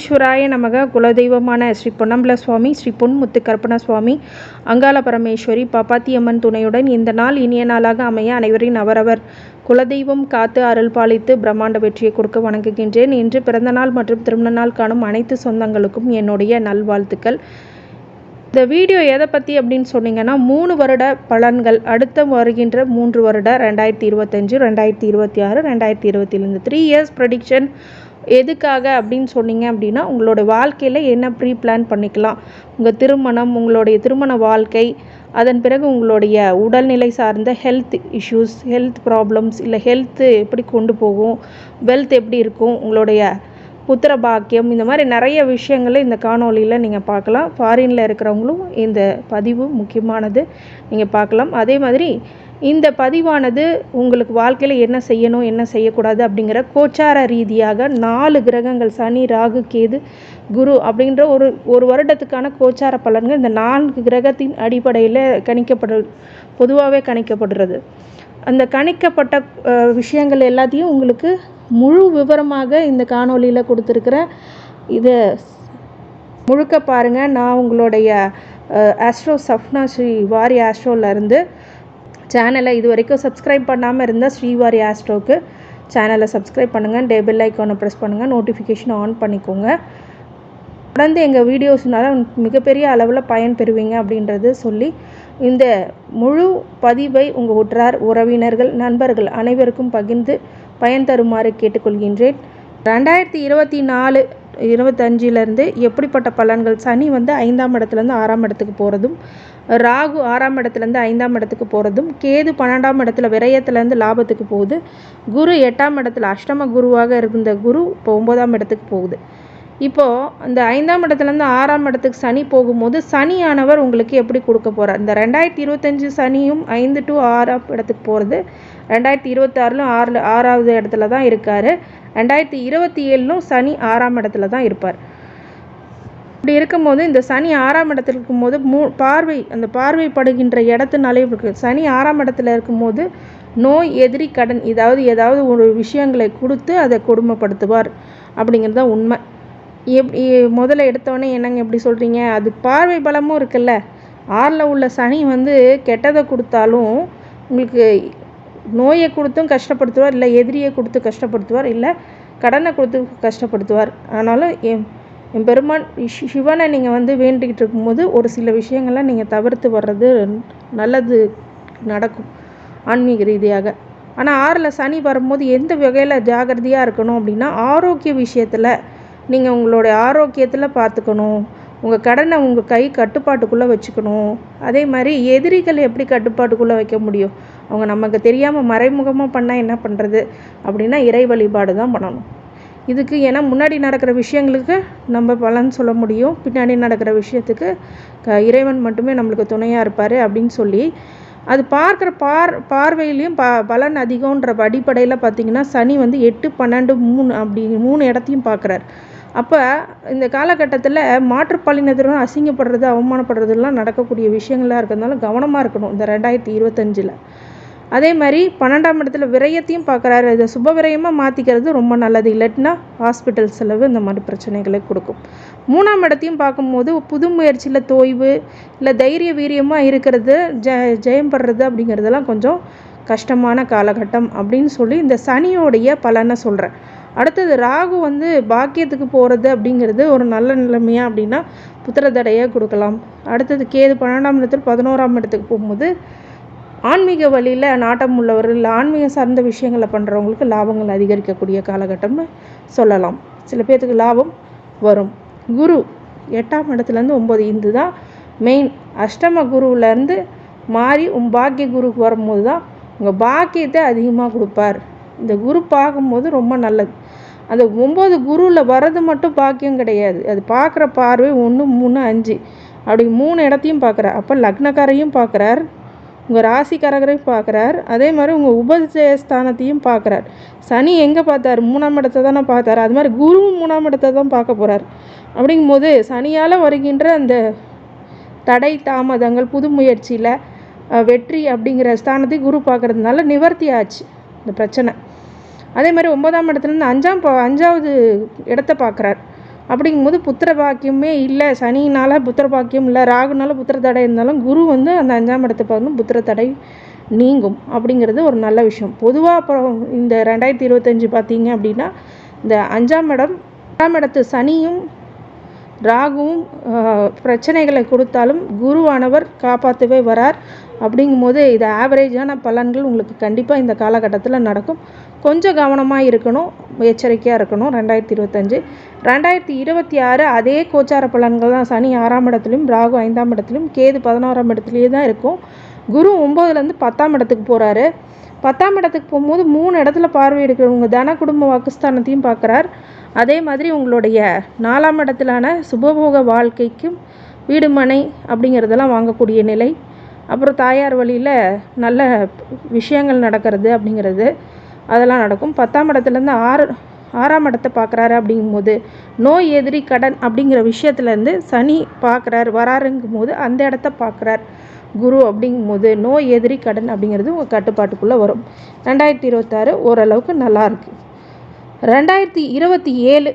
விக்னேஸ்வராய நமக. குலதெய்வமான ஸ்ரீ பொன்னம்பல சுவாமி, ஸ்ரீ பொன்முத்து கருப்பண சுவாமி, அங்காள பரமேஸ்வரி, பாப்பாத்தியம்மன் துணையுடன் இந்த நாள் இனிய நாளாக அமைய அனைவரின் அவரவர் குலதெய்வம் காத்து அருள் பாலித்து பிரம்மாண்ட வெற்றியை கொடுக்க வணங்குகின்றேன். இன்று பிறந்தநாள் மற்றும் திருமண நாள் காணும் அனைத்து சொந்தங்களுக்கும் என்னுடைய நல்வாழ்த்துக்கள். இந்த வீடியோ எதை பற்றி அப்படின்னு சொன்னீங்கன்னா, 3 வருட பலன்கள், அடுத்த வருகின்ற 3 வருட 2025, 2026, 2027 இந்த 3 இயர்ஸ் ப்ரெடிக்ஷன் எதுக்காக அப்படின்னு சொன்னீங்க அப்படின்னா, உங்களோட வாழ்க்கையில் என்ன ப்ரீ பிளான் பண்ணிக்கலாம், உங்கள் திருமணம், உங்களுடைய திருமண வாழ்க்கை, அதன் பிறகு உங்களுடைய உடல்நிலை சார்ந்த ஹெல்த் இஷ்யூஸ், ஹெல்த் ப்ராப்ளம்ஸ், இல்லை ஹெல்த்து எப்படி கொண்டு போகும், வெல்த் எப்படி இருக்கும், உங்களுடைய புத்திர பாக்கியம், இந்த மாதிரி நிறைய விஷயங்களை இந்த காணொலியில் நீங்கள் பார்க்கலாம். ஃபாரினில் இருக்கிறவங்களும் இந்த பதிவு முக்கியமானது, நீங்கள் பார்க்கலாம். அதே மாதிரி இந்த பதிவானது உங்களுக்கு வாழ்க்கையில் என்ன செய்யணும், என்ன செய்யக்கூடாது அப்படிங்கிற கோச்சார ரீதியாக 4 கிரகங்கள், சனி, ராகு, கேது, குரு அப்படின்ற ஒரு வருடத்துக்கான கோச்சார பலன்கள் இந்த 4 கிரகத்தின் அடிப்படையில் பொதுவாகவே கணிக்கப்படுறது. அந்த கணிக்கப்பட்ட விஷயங்கள் எல்லாத்தையும் உங்களுக்கு முழு விவரமாக இந்த காணொலியில் கொடுத்துருக்குறேன். இதை முழுக்க பாருங்கள். நான் உங்களுடைய ஆஸ்ட்ரோ சஃப்னா ஸ்ரீவாரி ஆஸ்ட்ரோலேருந்து சேனலை இது வரைக்கும் சப்ஸ்கிரைப் பண்ணாமல் இருந்தால் ஸ்ரீவாரி ஆஸ்ட்ரோக்கு சேனலை சப்ஸ்கிரைப் பண்ணுங்கள், பெல் ஐக்கானை ப்ரெஸ் பண்ணுங்கள், நோட்டிஃபிகேஷன் ஆன் பண்ணிக்கோங்க. தொடர்ந்து எங்கள் வீடியோஸ்னால மிகப்பெரிய அளவில் பயன் பெறுவீங்க அப்படின்றது சொல்லி இந்த முழு பதிவை உங்கள் உற்றார் உறவினர்கள், நண்பர்கள் அனைவருக்கும் பகிர்ந்து பயன் தருமாறு கேட்டுக்கொள்கின்றேன். 2024, 25 எப்படிப்பட்ட பலன்கள், சனி 5ஆம் இடத்துலேருந்து 6ஆம் இடத்துக்கு போகிறதும், ராகு 6ஆம் இடத்துலேருந்து 5ஆம் இடத்துக்கு போகிறதும், கேது 12ஆம் இடத்துல விரயத்துலேருந்து லாபத்துக்கு போகுது, குரு 8ஆம் இடத்துல அஷ்டம குருவாக இருந்த குரு இப்போ 9ஆம் இடத்துக்கு போகுது. இப்போது இந்த 5ஆம் இடத்துலேருந்து 6ஆம் இடத்துக்கு சனி போகும்போது சனியானவர் உங்களுக்கு எப்படி கொடுக்க போகிறார், இந்த 2025 சனியும் 5 to 6ஆம் இடத்துக்கு போகிறது, 2026 6ஆவது இடத்துல தான் இருக்கார், 2027 சனி 6ஆம் இடத்துல தான் இருப்பார். இப்படி இருக்கும்போது இந்த சனி 6ஆம் இடத்துல இருக்கும்போது அந்த பார்வைப்படுகின்ற இடத்துனாலே இருக்குது. சனி 6ஆம் இடத்துல இருக்கும்போது நோய், எதிரி, கடன், ஏதாவது ஒரு விஷயங்களை கொடுத்து அதை கொடுமைப்படுத்துவார் அப்படிங்கிறது தான் உண்மை. எப்படி முதல்ல எடுத்தோடனே என்னங்க எப்படி சொல்கிறீங்க, அது பார்வை பலமும் இருக்குல்ல. 6ல் உள்ள சனி கெட்டதை கொடுத்தாலும் உங்களுக்கு நோயை கொடுத்தும் கஷ்டப்படுத்துவார், இல்லை எதிரியை கொடுத்து கஷ்டப்படுத்துவார், இல்லை கடனை கொடுத்து கஷ்டப்படுத்துவார். ஆனாலும் என் பெருமான் சிவனை நீங்கள் வேண்டிக்கிட்டு இருக்கும்போது ஒரு சில விஷயங்கள்லாம் நீங்கள் தவிர்த்து வர்றது நல்லது நடக்கும் ஆன்மீக ரீதியாக. ஆனால் 6ல் சனி வரும்போது எந்த வகையில் ஜாகிரதையாக இருக்கணும் அப்படின்னா, ஆரோக்கிய விஷயத்தில் நீங்கள் உங்களுடைய ஆரோக்கியத்தில் பார்த்துக்கணும், உங்கள் கடனை உங்கள் கை கட்டுப்பாட்டுக்குள்ளே வச்சுக்கணும். அதே மாதிரி எதிரிகள் எப்படி கட்டுப்பாட்டுக்குள்ளே வைக்க முடியும், அவங்க நமக்கு தெரியாமல் மறைமுகமாக பண்ணால் என்ன பண்ணுறது அப்படின்னா, இறை வழிபாடு தான் பண்ணணும் இதுக்கு. ஏன்னா முன்னாடி நடக்கிற விஷயங்களுக்கு நம்ம பலன் சொல்ல முடியும், பின்னாடி நடக்கிற விஷயத்துக்கு இறைவன் மட்டுமே நம்மளுக்கு துணையாக இருப்பார் அப்படின்னு சொல்லி அது பார்க்குற பார்வையிலையும் பலன் அதிகன்ற அடிப்படையில் பார்த்திங்கன்னா, சனி 8, 12, 3 அப்படி 3 இடத்தையும் பார்க்குறார். அப்போ இந்த காலகட்டத்தில் மாற்றுப்பாலினத்திலும் அசிங்கப்படுறது, அவமானப்படுறதுலாம் நடக்கக்கூடிய விஷயங்களாக இருக்கிறதுனால கவனமாக இருக்கணும் இந்த 2025. அதே மாதிரி 12ஆம் இடத்துல விரயத்தையும் பார்க்குறாரு. இதை சுப விரயமாக மாற்றிக்கிறது ரொம்ப நல்லது, இல்லாட்டினா ஹாஸ்பிட்டல் செலவு இந்த மாதிரி பிரச்சனைகளை கொடுக்கும். 3ஆம் இடத்தையும் பார்க்கும்போது புது முயற்சியில் தோய்வு, இல்லை தைரிய வீரியமாக இருக்கிறது, ஜெயம் பெறுறது அப்படிங்கிறதெல்லாம் கொஞ்சம் கஷ்டமான காலகட்டம் அப்படின்னு சொல்லி இந்த சனியோடைய பலனை சொல்கிறேன். அடுத்தது ராகு பாக்கியத்துக்கு போகிறது அப்படிங்கிறது ஒரு நல்ல நிலைமையா அப்படின்னா புத்திர தடையை கொடுக்கலாம். அடுத்தது கேது 12ஆம் இடத்துல 11ஆம் இடத்துக்கு போகும்போது ஆன்மீக வழியில் நாட்டம் உள்ளவர்கள், ஆன்மீகம் சார்ந்த விஷயங்களை பண்ணுறவங்களுக்கு லாபங்கள் அதிகரிக்கக்கூடிய காலகட்டம்னு சொல்லலாம். சில பேர்த்துக்கு லாபம் வரும். குரு 8ஆம் இடத்துலேருந்து 9, இது தான் மெயின். அஷ்டம குருவிலேருந்து மாறி பாக்கிய குருக்கு வரும்போது தான் உங்கள் பாக்கியத்தை அதிகமாக கொடுப்பார். இந்த குரு பார்க்கும்போது ரொம்ப நல்லது. அந்த 9 குருவில் வர்றது மட்டும் பாக்கியம் கிடையாது, அது பார்க்குற பார்வை 1, 3, 5 அப்படி 3 இடத்தையும் பார்க்குறார். அப்போ லக்னக்காரையும் பார்க்குறார், உங்கள் ராசிக்காரகரையும் பார்க்குறார், அதே மாதிரி உங்கள் உபஜயஸ்தானத்தையும் பார்க்குறார். சனி எங்கே பார்த்தார், 3ஆம் இடத்தை தானே பார்த்தார், அது மாதிரி குருவும் 3ஆம் இடத்தை தான் பார்க்க போகிறார். அப்படிங்கும்போது சனியால் வருகின்ற அந்த தடை தாமதங்கள், புது முயற்சியில் வெற்றி அப்படிங்கிற ஸ்தானத்தை குரு பார்க்குறதுனால நிவர்த்தி ஆச்சு இந்த பிரச்சனை. அதே மாதிரி 9ஆம் இடத்துலேருந்து 5வது இடத்தை பார்க்குறார். அப்படிங்கும்போது புத்திர பாக்கியமே இல்லை, சனினால் புத்திர பாக்கியம் இல்லை, ராகுனால புத்திர தடை இருந்தாலும் குரு வந்து அந்த 5ஆம் இடத்தை பார்க்கணும், புத்திர தடை நீங்கும் அப்படிங்கிறது ஒரு நல்ல விஷயம். பொதுவாக அப்புறம் இந்த 2025 பார்த்தீங்க அப்படின்னா இந்த 5ஆம் இடம் 6ஆம் இடத்து சனியும் ராகுவும் பிரச்சனைகளை கொடுத்தாலும் குருவானவர் காப்பாற்றவே வரார். அப்படிங்கும்போது இது ஆவரேஜான பலன்கள் உங்களுக்கு கண்டிப்பாக இந்த காலகட்டத்தில் நடக்கும். கொஞ்சம் கவனமாக இருக்கணும், எச்சரிக்கையாக இருக்கணும். 2025 2026 அதே கோச்சார பலன்கள் தான். சனி 6ஆம் இடத்துலையும், ராகு 5ஆம் இடத்துலையும், கேது 11ஆம் இடத்துலையே தான் இருக்கும். குரு 9லேருந்து 10ஆம் இடத்துக்கு போகிறாரு. 10ஆம் இடத்துக்கு போகும்போது 3 இடத்துல பார்வை எடுக்கிறவங்க தன குடும்ப வாக்குஸ்தானத்தையும் பார்க்குறார். அதே மாதிரி உங்களுடைய 4ஆம் இடத்திலான சுபபோக வாழ்க்கைக்கும் வீடு மனை அப்படிங்கிறதெல்லாம் வாங்கக்கூடிய நிலை, அப்புறம் தாயார் வழியில் நல்ல விஷயங்கள் நடக்கிறது அப்படிங்கிறது அதெல்லாம் நடக்கும். 10ஆம் இடத்துலேருந்து 6ஆம் இடத்தை பார்க்குறாரு. அப்படிங்கும்போது நோய் எதிரி கடன் அப்படிங்கிற விஷயத்துலேருந்து சனி பார்க்குறாரு வராருங்கும் போது அந்த இடத்த பார்க்குறார் குரு. அப்படிங்கும்போது நோய் எதிரி கடன் அப்படிங்கிறது உங்கள் கட்டுப்பாட்டுக்குள்ளே வரும். 2026 ஓரளவுக்கு நல்லாயிருக்கு. 2027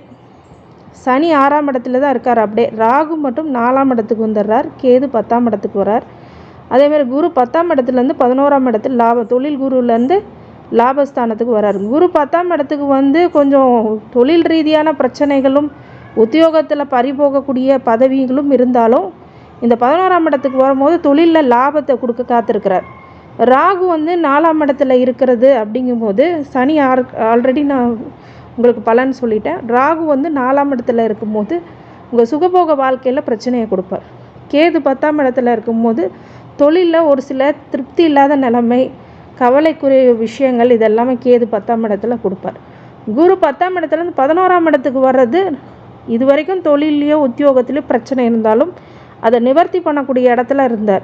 சனி 6ஆம் இடத்துல தான் இருக்கார். அப்படியே ராகு மட்டும் 4ஆம் இடத்துக்கு வந்துடுறார், கேது 10ஆம் இடத்துக்கு வர்றார். அதேமாதிரி குரு 10ஆம் இடத்துலேருந்து 11ஆம் இடத்துல தொழில் குருலேருந்து லாபஸ்தானத்துக்கு வர்றார். குரு 10ஆம் இடத்துக்கு வந்து கொஞ்சம் தொழில் ரீதியான பிரச்சனைகளும் உத்தியோகத்தில் பறிபோகக்கூடிய பதவிகளும் இருந்தாலும் இந்த 11ஆம் இடத்துக்கு வரும்போது தொழிலில் லாபத்தை கொடுக்க காத்திருக்கிறார். ராகு வந்து 4ஆம் இடத்துல இருக்கிறது அப்படிங்கும்போது சனி ஆல்ரெடி நான் உங்களுக்கு பலன் சொல்லிட்டேன். ராகு வந்து 4ஆம் இடத்துல இருக்கும்போது உங்கள் சுகபோக வாழ்க்கையில் பிரச்சனையை கொடுப்பார். கேது 10ஆம் இடத்துல இருக்கும்போது தொழிலில் ஒரு சில திருப்தி இல்லாத நிலைமை, கவலைக்குரிய விஷயங்கள் இதெல்லாமே கேது 10ஆம் இடத்துல கொடுப்பார். குரு 10ஆம் இடத்துலேருந்து 11ஆம் இடத்துக்கு வர்றது இது வரைக்கும் தொழிலையோ உத்தியோகத்திலையோ பிரச்சனை இருந்தாலும் அதை நிவர்த்தி பண்ணக்கூடிய இடத்துல இருந்தார்.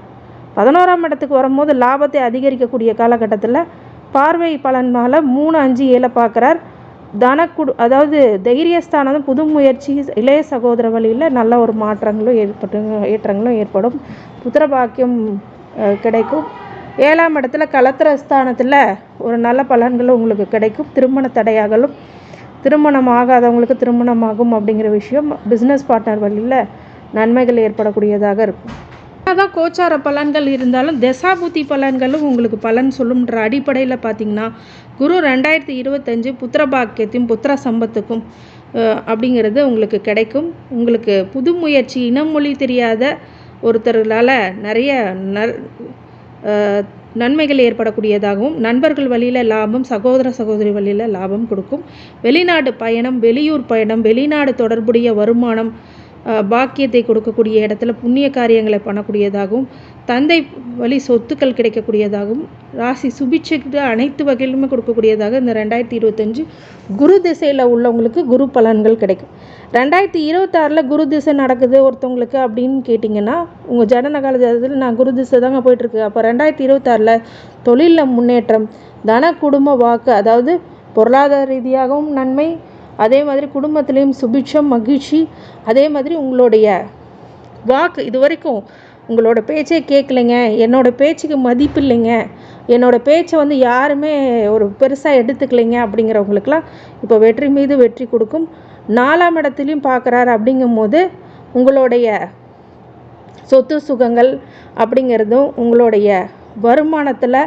11ஆம் இடத்துக்கு வரும்போது லாபத்தை அதிகரிக்கக்கூடிய காலகட்டத்தில் பார்வை பலனால் 3, 5, 7 பார்க்குறார். அதாவது தைரியஸ்தானம், புது முயற்சி, இளைய சகோதர வழியில் நல்ல ஒரு மாற்றங்களும் ஏற்றங்களும் ஏற்படும். புத்திர பாக்கியம் கிடைக்கும். 7ஆம் இடத்துல கலத்திரஸ்தானத்தில் ஒரு நல்ல பலன்களும் உங்களுக்கு கிடைக்கும். திருமண தடையாகலும், திருமணம் ஆகாதவங்களுக்கு திருமணமாகும் அப்படிங்கிற விஷயம் பிஸ்னஸ் பார்ட்னர் வழியில் நன்மைகள் ஏற்படக்கூடியதாக இருக்கும். அதான் கோச்சார பலன்கள் இருந்தாலும் தசாபுத்தி பலன்களும் உங்களுக்கு பலன் சொல்லும்ன்ற அடிப்படையில் பார்த்திங்கன்னா குரு 2025 புத்திர பாக்கியத்தையும் புத்திர சம்பத்துக்கும் அப்படிங்கிறது உங்களுக்கு கிடைக்கும். உங்களுக்கு புது முயற்சி, இனம் மொழி தெரியாத ஒருத்தர்களால் நிறைய நன்மைகள் ஏற்படக்கூடியதாகவும், நண்பர்கள் வழியில் லாபம், சகோதர சகோதரி வழியில் லாபம் கொடுக்கும். வெளிநாடு பயணம், வெளியூர் பயணம், வெளிநாடு தொடர்புடைய வருமானம், பாக்கியத்தை கொடுக்கக்கூடிய இடத்துல புண்ணிய காரியங்களை பண்ணக்கூடியதாகவும், தந்தை வழி சொத்துக்கள் கிடைக்கக்கூடியதாகவும், ராசி சுபிட்சைக்கு அனைத்து வகையிலுமே கொடுக்கக்கூடியதாக இந்த 2025 குரு திசையில் உள்ளவங்களுக்கு குரு பலன்கள் கிடைக்கும். 2026 குரு திசை நடக்குது ஒருத்தவங்களுக்கு அப்படின்னு கேட்டிங்கன்னா உங்கள் ஜனனகால ஜாதகத்தில் நான் குரு திசை தாங்க போயிட்டுருக்கு. அப்போ 2026 தொழிலில் முன்னேற்றம், தன குடும்ப வாக்கு, அதாவது பொருளாதார ரீதியாகவும் நன்மை, அதே மாதிரி குடும்பத்திலையும் சுபிட்சம், மகிழ்ச்சி. அதே மாதிரி உங்களுடைய வாக்கு, இது வரைக்கும் உங்களோட பேச்சே கேட்கலைங்க, என்னோடய பேச்சுக்கு மதிப்பு இல்லைங்க, என்னோடய பேச்சை வந்து யாருமே ஒரு பெருசாக எடுத்துக்கலைங்க அப்படிங்கிறவங்களுக்கெல்லாம் இப்போ வெற்றி மீது வெற்றி கொடுக்கும். 4ஆம் இடத்துலையும் பார்க்குறாரு. அப்படிங்கும்போது உங்களுடைய சொத்து சுகங்கள் அப்படிங்கிறதும் உங்களுடைய வருமானத்தில்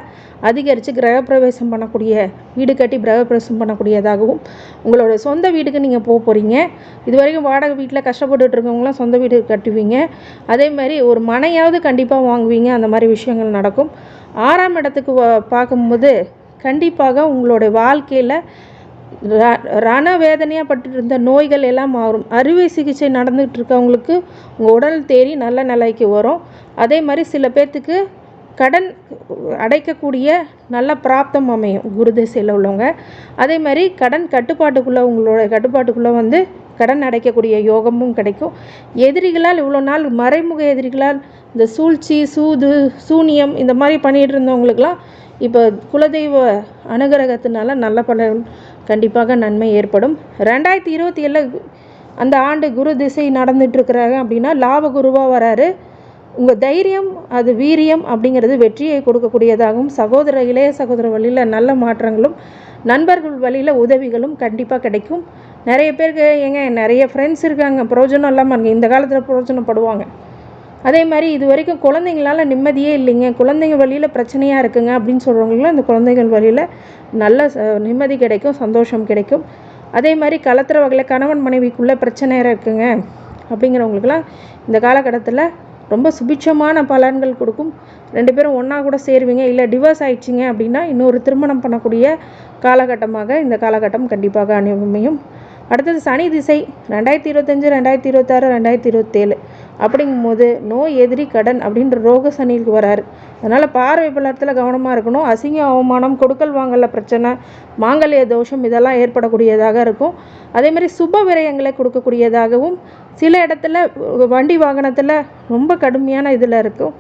அதிகரித்து கிரகப்பிரவேசம் பண்ணக்கூடிய, வீடு கட்டி கிரகப்பிரவேசம் பண்ணக்கூடியதாகவும், உங்களோட சொந்த வீட்டுக்கு நீங்கள் போகிறீங்க. இது வரைக்கும் வாடகை வீட்டில் கஷ்டப்பட்டுட்டு இருக்கவங்களாம் சொந்த வீடு கட்டுவீங்க. அதே மாதிரி ஒரு மனையாவது கண்டிப்பாக வாங்குவீங்க. அந்த மாதிரி விஷயங்கள் நடக்கும். 6ஆம் இடத்துக்கு பார்க்கும்போது கண்டிப்பாக உங்களுடைய வாழ்க்கையில் ரணவேதனையாக பட்டு இருந்த நோய்கள் எல்லாம் மாறும். அறுவை சிகிச்சை நடந்துகிட்டு இருக்கவங்களுக்கு உங்கள் உடல் தேறி நல்ல நிலைக்கு வரும். அதே மாதிரி சில பேர்த்துக்கு கடன் அடைக்கக்கூடிய நல்ல பிராப்தம் அமையும் குரு திசையில் உள்ளவங்க. அதே மாதிரி கடன் கட்டுப்பாட்டுக்குள்ளே, உங்களோட கட்டுப்பாட்டுக்குள்ளே வந்து கடன் அடைக்கக்கூடிய யோகமும் கிடைக்கும். எதிரிகளால் இவ்வளோ நாள் மறைமுக எதிரிகளால் இந்த சூழ்ச்சி, சூது, சூனியம் இந்த மாதிரி பண்ணிகிட்டு இருந்தவங்களுக்கெல்லாம் இப்போ குலதெய்வ அனுகிரகத்தினால நல்ல பலன், கண்டிப்பாக நன்மை ஏற்படும். 2027 அந்த ஆண்டு குரு திசை நடந்துகிட்ருக்குறாங்க அப்படின்னா லாப குருவாக வராரு. உங்கள் தைரியம், அது வீரியம் அப்படிங்கிறது வெற்றியை கொடுக்கக்கூடியதாகவும், இளைய சகோதர வழியில் நல்ல மாற்றங்களும், நண்பர்கள் வழியில் உதவிகளும் கண்டிப்பாக கிடைக்கும். நிறைய பேருக்கு நிறைய ஃப்ரெண்ட்ஸ் இருக்காங்க, பிரயோஜனம் இல்லாமல் இருக்குது. இந்த காலத்தில் பிரயோஜனப்படுவாங்க. அதே மாதிரி இது வரைக்கும் குழந்தைங்களால நிம்மதியே இல்லைங்க, குழந்தைங்க வழியில் பிரச்சனையாக இருக்குங்க அப்படின்னு சொல்கிறவங்களும் இந்த குழந்தைகள் வழியில் நல்ல நிம்மதி கிடைக்கும், சந்தோஷம் கிடைக்கும். அதே மாதிரி கலத்துற வகையில் கணவன் மனைவிக்குள்ளே பிரச்சனை இருக்குங்க அப்படிங்கிறவங்களுக்கெல்லாம் இந்த காலகட்டத்தில் ரொம்ப சுபிட்சமான பலன்கள் கொடுக்கும். 2 பேரும் ஒன்றா கூட சேருவீங்க. இல்லை டிவோர்ஸ் ஆயிடுச்சிங்க அப்படின்னா இன்னொரு திருமணம் பண்ணக்கூடிய காலகட்டமாக இந்த காலகட்டம் கண்டிப்பாக அமையும். அடுத்தது சனி திசை 2025, 2026, 2027 அப்படிங்கும்போது நோய் எதிரி கடன் அப்படின்ற ரோக சனிக்கு வராரு. அதனால் பார்வை பலத்தில் கவனமாக இருக்கணும். அசிங்கம், அவமானம், கொடுக்கல் வாங்கல பிரச்சனை, மாங்கல்ய தோஷம் இதெல்லாம் ஏற்படக்கூடியதாக இருக்கும். அதேமாதிரி சுப விரயங்களை கொடுக்கக்கூடியதாகவும், சில இடத்துல வண்டி வாகனத்தில் ரொம்ப கடுமையான இதில் இருக்கும்.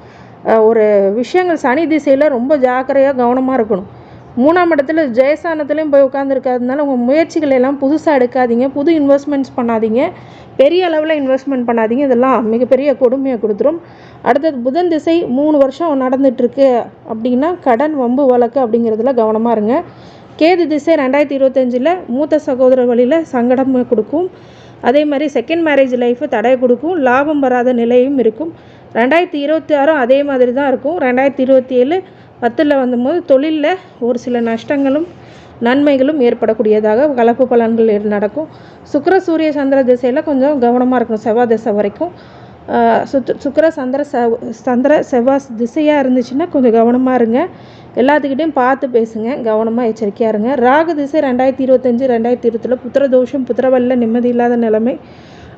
ஒரு விஷயங்கள் சனி திசையில் ரொம்ப ஜாக்கிரதையாக கவனமாக இருக்கணும். 3ஆம் இடத்துல ஜெயஸ்தானத்துலேயும் போய் உட்காந்துருக்காதனால உங்கள் முயற்சிகள் எல்லாம் புதுசாக எடுக்காதீங்க, புது இன்வெஸ்ட்மெண்ட்ஸ் பண்ணாதீங்க, பெரிய அளவில் இன்வெஸ்ட்மெண்ட் பண்ணாதீங்க. இதெல்லாம் மிகப்பெரிய கொடுமையை கொடுத்துரும். அடுத்தது புதன் திசை 3 வருஷம் நடந்துகிட்ருக்கு அப்படின்னா கடன், வம்பு, வழக்கு அப்படிங்கிறதுல கவனமாக இருங்க. கேது திசை 2025 மூத்த சகோதரர் வழியில் சங்கடம் கொடுக்கும். அதே மாதிரி செகண்ட் மேரேஜ் லைஃபு தடை கொடுக்கும், லாபம் வராத நிலையும் இருக்கும். 2026 அதே மாதிரி தான் இருக்கும். 2027 10ல் வந்தபோது தொழிலில் ஒரு சில நஷ்டங்களும் நன்மைகளும் ஏற்படக்கூடியதாக கலப்பு பலன்கள் நடக்கும். சுக்கிர சூரிய சந்திர திசையில் கொஞ்சம் கவனமாக இருக்கணும். செவ்வாய் திசை வரைக்கும் சுக்கிர சந்திர செவ்வாய் திசையாக இருந்துச்சுன்னா கொஞ்சம் கவனமாக இருங்க. எல்லாத்துக்கிட்டையும் பார்த்து பேசுங்க, கவனமாக எச்சரிக்கையாக இருங்க. ராகு திசை 2025, 2027 புத்திரதோஷம், புத்திரவல்ல நிம்மதி இல்லாத நிலைமை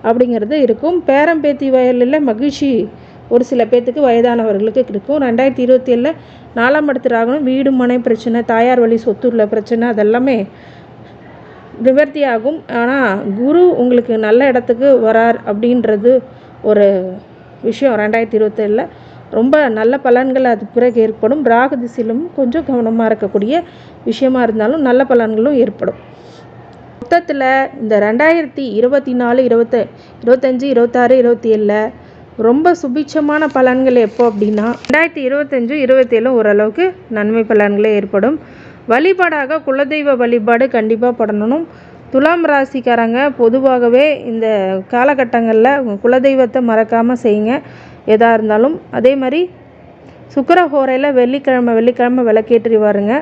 அப்படிங்கிறது இருக்கும். பேரம்பேத்தி வயலில் மகிழ்ச்சி ஒரு சில பேர்த்துக்கு வயதானவர்களுக்கு இருக்கும். 2027 4ஆம் இடத்து ராகணும், வீடு மனை பிரச்சனை, தாயார் வழி சொத்து உள்ள பிரச்சனை அதெல்லாமே நிவர்த்தி ஆகும். ஆனால் குரு உங்களுக்கு நல்ல இடத்துக்கு வரார் அப்படின்றது ஒரு விஷயம். 2027 ரொம்ப நல்ல பலன்கள் அது பிறகு ஏற்படும். ராகு திசையிலும் கொஞ்சம் கவனமாக இருக்கக்கூடிய விஷயமா இருந்தாலும் நல்ல பலன்களும் ஏற்படும். மொத்தத்தில் இந்த 2024, 25, 26, 27 ரொம்ப சுபிட்சமான பலன்கள் எப்போ அப்படின்னா 2025, 27 ஓரளவுக்கு நன்மை பலன்களே ஏற்படும். வழிபாடாக குலதெய்வ வழிபாடு கண்டிப்பாக பண்ணணும். துலாம் ராசிக்காரங்க பொதுவாகவே இந்த காலகட்டங்களில் குலதெய்வத்தை மறக்காமல் செய்யுங்க எதாக இருந்தாலும். அதே மாதிரி சுக்கிரஹோரையில் வெள்ளிக்கிழமை விளக்கேற்றி வாருங்க.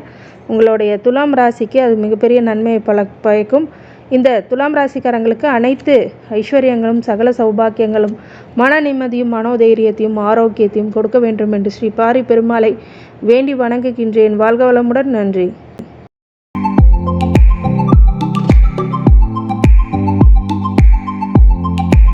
உங்களுடைய துலாம் ராசிக்கு அது மிகப்பெரிய நன்மையை பயக்கும். இந்த துலாம் ராசிக்காரங்களுக்கு அனைத்து ஐஸ்வர்யங்களும் சகல சௌபாக்கியங்களும் மன நிம்மதியும் மனோதைரியத்தையும் ஆரோக்கியத்தையும் கொடுக்க வேண்டும் என்று ஸ்ரீ பாரி பெருமாளை வேண்டி வணங்குகின்றேன். வாழ்க வளமுடன். நன்றி.